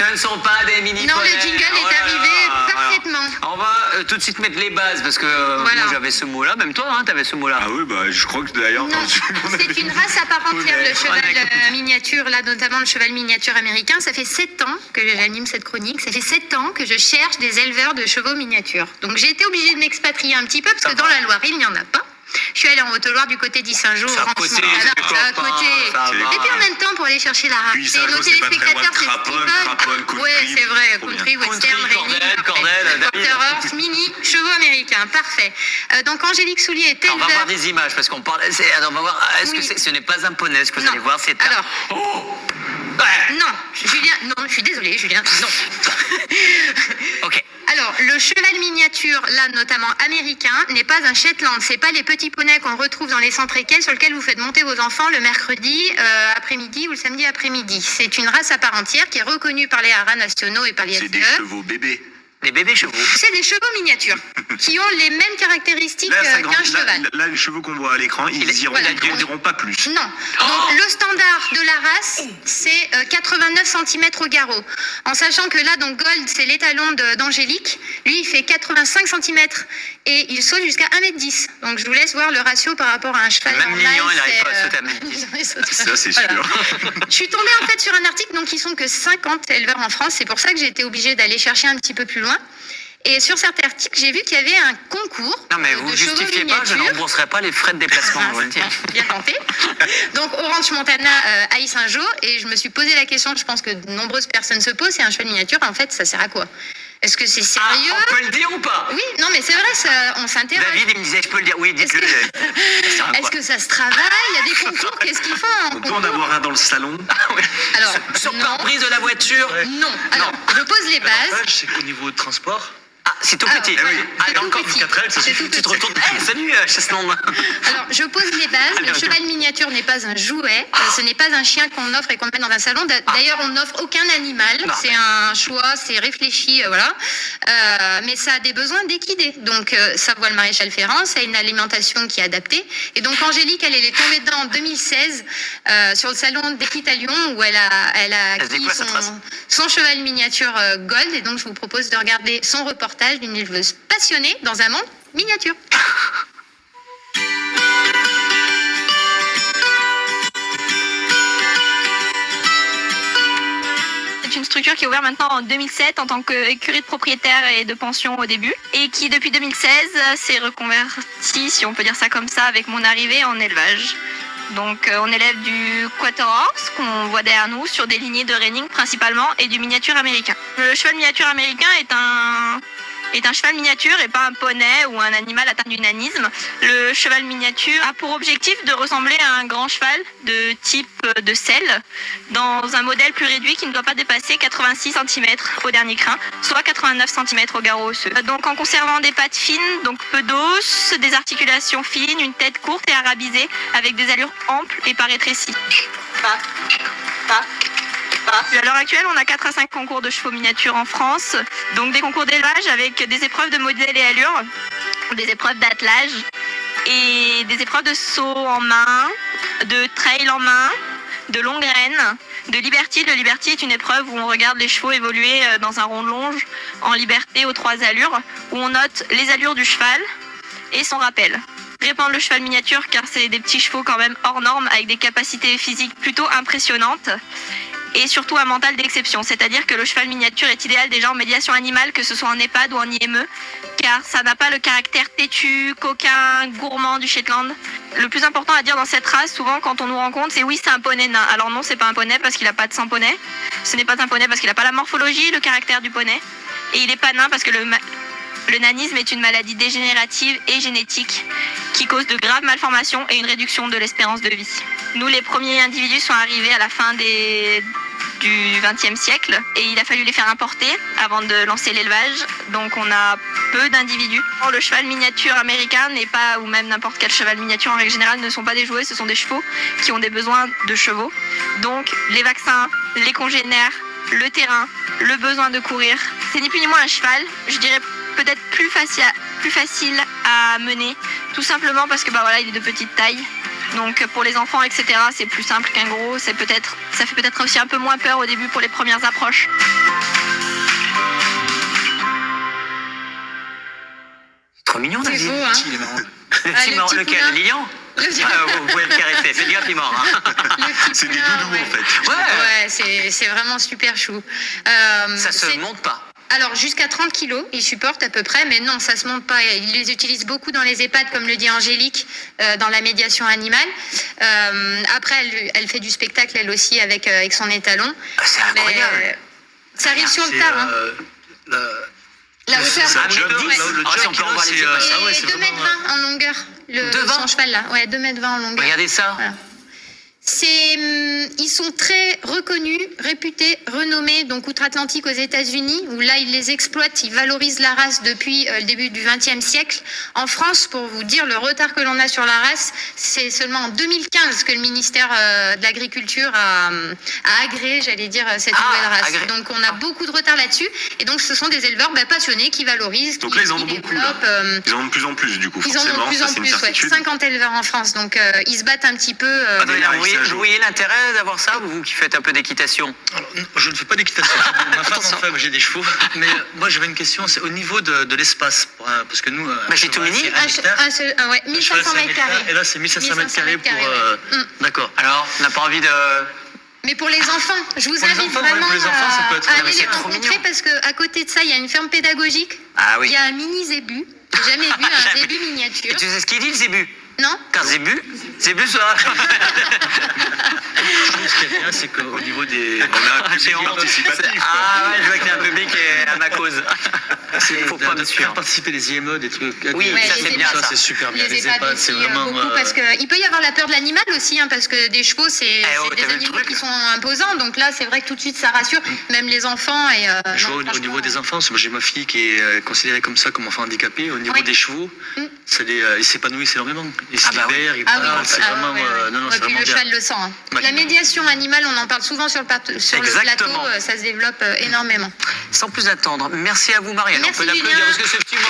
Ce ne sont pas des mini Non, poneys. le jingle est arrivé parfaitement. Alors, on va tout de suite mettre les bases parce que Voilà. moi j'avais ce mot-là, même toi, hein, t'avais ce mot-là. Ah oui, bah je crois que d'ailleurs... Non, c'est une race à part entière, le cheval miniature, là notamment le cheval miniature américain. Ça fait 7 ans que j'anime cette chronique, ça fait 7 ans que je cherche des éleveurs de chevaux miniatures. Donc j'ai été obligée de m'expatrier un petit peu parce que dans la Loire, il n'y en a pas. Je suis allée en Haute-Loire du côté d'Issingeau. C'est à côté, C'est à côté. ça va. Et puis en même temps, pour aller chercher la race. Puis Et Issingeau, nos c'est pas très loin de téléspectateurs, c'est ce qu'ils Craponne, veulent. country. Ouais, c'est vrai. Trop Country, bien. western, Country, raining, cordel, Porter Horse, mini, chevaux américains. Parfait. Donc Angélique Soulier est On va éleveur. voir des images parce qu'on parle. On va voir. Est-ce que Oui. ce n'est pas un poney? Ce que vous Non. allez voir, c'est un. Alors. Oh ouais. Non, Julien, non, je suis désolée, Julien, non. Ok. Alors, le cheval miniature, là notamment américain, n'est pas un Shetland. C'est pas les petits poneys qu'on retrouve dans les centres équestres sur lesquels vous faites monter vos enfants le mercredi après-midi ou le samedi après-midi. C'est une race à part entière qui est reconnue par les haras nationaux et par les C'est des FCE. chevaux bébés. Les bébés chevaux. C'est des chevaux miniatures qui ont les mêmes caractéristiques Là, ça qu'un grandit. cheval. Là, les chevaux qu'on voit à l'écran, ils voilà. grandiront pas plus. Non. Donc, le standard de la race, c'est 89 cm au garrot. En sachant que là, donc Gold, c'est l'étalon d'Angélique. Lui, il fait 85 cm et il saute jusqu'à 1m10. Donc, je vous laisse voir le ratio par rapport à un cheval Même normal. Mignon, il n'arrive c'est, pas à sauter à 1m10. Ça, c'est Voilà. sûr. Je suis tombée en fait sur un article, donc ils sont que 50 éleveurs en France. C'est pour ça que j'ai été obligée d'aller chercher un petit peu plus loin. Et sur cet article, j'ai vu qu'il y avait un concours Non, mais de vous chevaux justifiez pas, je ne miniatures. rembourserai pas les frais de déplacement, je vous le dis. Bien tenté. Donc, au Ranch Montana à Issingeau, et je me suis posé la question, je pense que de nombreuses personnes se posent, c'est un cheval miniature, en fait, ça sert à quoi? Est-ce que c'est Ah, sérieux? on peut le dire ou pas? Oui, non, mais c'est vrai, on s'interroge. David, il me disait, je peux le dire. Oui, dites-le. C'est un Est-ce quoi que ça se travaille? Il y a des concours, qu'est-ce qu'ils font en On peut en concours? avoir un dans le salon. Alors, Sur non, pare-brise de la voiture? non. Alors, je pose les bases. L'avantage, c'est qu'au niveau de transport, Ah, c'est tout Alors, petit. voilà, Ah, c'est dans tout le corps, petit. 4 ailes, ça C'est suffit, tout tu te petit. retournes. Hey, salut, Chasseland. Alors, je pose les bases. Le cheval miniature n'est pas un jouet. Ce n'est pas un chien qu'on offre et qu'on met dans un salon. D'ailleurs, on n'offre aucun animal. Non. C'est un choix, c'est réfléchi, voilà. Mais ça a des besoins d'équidés. Donc, ça voit le maréchal Ferrand, ça a une alimentation qui est adaptée. Et donc, Angélique, elle est tombée dedans en 2016 sur le salon d'Equite à Lyon où elle a Elle faisait acquis quoi, cette race son cheval miniature Gold. Et donc, je vous propose de regarder son reportage d'une éleveuse passionnée dans un monde miniature. C'est une structure qui est ouverte maintenant en 2007 en tant qu'écurie de propriétaires et de pension au début et qui depuis 2016 s'est reconvertie, si on peut dire ça comme ça, avec mon arrivée en élevage. Donc on élève du Quarter Horse qu'on voit derrière nous sur des lignées de reining principalement et du miniature américain. Le cheval miniature américain est un cheval miniature et pas un poney ou un animal atteint du nanisme. Le cheval miniature a pour objectif de ressembler à un grand cheval de type de selle dans un modèle plus réduit qui ne doit pas dépasser 86 cm au dernier crin, soit 89 cm au garrot osseux. Donc en conservant des pattes fines, donc peu d'os, des articulations fines, une tête courte et arabisée avec des allures amples et pas rétrécies. À l'heure actuelle, on a 4 à 5 concours de chevaux miniatures en France, donc des concours d'élevage avec des épreuves de modèle et allure, des épreuves d'attelage et des épreuves de saut en main, de trail en main, de longue graine, de liberty. Le liberty est une épreuve où on regarde les chevaux évoluer dans un rond de longe en liberté aux 3 allures, où on note les allures du cheval et son rappel. Répandre le cheval miniature car c'est des petits chevaux quand même hors normes avec des capacités physiques plutôt impressionnantes. Et surtout un mental d'exception, c'est-à-dire que le cheval miniature est idéal déjà en médiation animale, que ce soit en EHPAD ou en IME, car ça n'a pas le caractère têtu, coquin, gourmand du Shetland. Le plus important à dire dans cette race, souvent quand on nous rencontre, c'est oui, c'est un poney nain. Alors non, c'est pas un poney parce qu'il n'a pas de sang poney. Ce n'est pas un poney parce qu'il n'a pas la morphologie, le caractère du poney. Et il n'est pas nain parce que le nanisme est une maladie dégénérative et génétique qui cause de graves malformations et une réduction de l'espérance de vie. Nous, les premiers individus sont arrivés à la fin du XXe siècle et il a fallu les faire importer avant de lancer l'élevage. Donc on a peu d'individus. Le cheval miniature américain n'est pas, ou même n'importe quel cheval miniature en règle générale, ne sont pas des jouets, ce sont des chevaux qui ont des besoins de chevaux. Donc les vaccins, les congénères, le terrain, le besoin de courir. C'est ni plus ni moins un cheval, je dirais peut-être plus facile à mener, tout simplement parce que il est de petite taille. Donc pour les enfants, etc., c'est plus simple qu'un gros. Ça fait peut-être aussi un peu moins peur au début pour les premières approches. Trop mignon, C'est David. beau, hein. Il est marrant. C'est le marrant, petit lequel poulain. Lilian Le petit- Vous pouvez le caresser, c'est bien, il est mort. Hein. Le petit C'est des poulain, doudous ouais. en fait. Ouais, C'est vraiment super chou. ça se C'est- monte pas. Alors, jusqu'à 30 kilos, ils supportent à peu près, mais non, ça se monte pas. Ils les utilisent beaucoup dans les EHPAD, comme le dit Angélique, dans la médiation animale. Après, elle fait du spectacle, elle aussi, avec son étalon. Ah, c'est Mais, incroyable. ça arrive sur le C'est, tard, hein. La hauteur. ça Ah, job, mais ouais. le Ah, job, si on peut en voir les c'est, images. ah ouais, c'est 2 vraiment, mètres 20 en longueur, 2,20? son cheval là. Ouais, 2 mètres 20 en longueur. Regardez ça. Voilà. Ils sont très reconnus, réputés, renommés, donc outre-Atlantique aux États-Unis, où là ils les exploitent, ils valorisent la race depuis le début du XXe siècle. En France, pour vous dire le retard que l'on a sur la race, c'est seulement en 2015 que le ministère de l'Agriculture a agréé, j'allais dire, cette nouvelle race. agréé. Donc on a beaucoup de retard là-dessus, et donc ce sont des éleveurs passionnés qui valorisent, Donc qui, là, ils en qui ont beaucoup. Là. développent. Ils en ont de plus en plus, du coup, Ils en forcément. ont de plus ça, en c'est une plus, ouais. certitude. 50 éleveurs en France, donc ils se battent un petit peu. Adrien, Adrien, vous voyez, ça joue. vous voyez l'intérêt d'avoir ça, vous qui faites un peu d'équitation? Alors, je ne fais pas d'équitation. Ma femme en fait, moi, j'ai des chevaux. Mais moi, j'avais une question, c'est au niveau de l'espace. Parce que nous, un j'ai cheval, tout mini. c'est un hectare. Ouais, Un cheval, 1500 c'est un mètres carrés. hectare. Et là, c'est 1500 mètres carrés pour... ouais. D'accord. Alors, on n'a pas envie de... Mais pour les enfants, je vous Pour les invite enfants, ouais, vraiment pour les enfants, ça peut être- à Non, mais aller c'est les trop rencontrer mignon. parce qu'à côté de ça, il y a une ferme pédagogique. Ah Il oui. y a un mini zébu. J'ai jamais vu un Jamais. zébu Et miniature. tu sais ce qu'il dit, le zébu? Non? Quand zébu ça. Je trouve ce qui est bien, c'est qu'au niveau des... On a un J'ai public honte. participatif. quoi. Ah ouais, je vois qu'il y a un public à ma cause. Faut pas me de suivre. faire participer les IME, des trucs... Oui, Ouais, ça les c'est bien EHPAD, ça. C'est super bien. Les Les EHPAD EHPAD, c'est aussi, vraiment... beaucoup parce qu'il peut y avoir la peur de l'animal aussi, hein, parce que des chevaux, c'est oh, c'est t'as des vu le animaux truc qui sont imposants. Donc là, c'est vrai que tout de suite, ça rassure, même les enfants. Et, Je non, vois au franchement, niveau des enfants, parce que j'ai ma fille qui est considérée comme ça, comme enfant handicapé. Au niveau Oui. des chevaux, Mm. ils s'épanouissent énormément. Ils se Ah bah oui. libèrent, ils Ah oui, parlent, c'est ah vraiment... ouais, ouais. Non, non, Ouais, c'est puis vraiment le bien. cheval le sent. Hein. Ouais. La médiation animale, on en parle souvent sur le plateau, Exactement. ça se développe énormément. Sans plus attendre, merci à vous Marianne. Merci, On peut l'applaudir Julien. parce que ce petit moment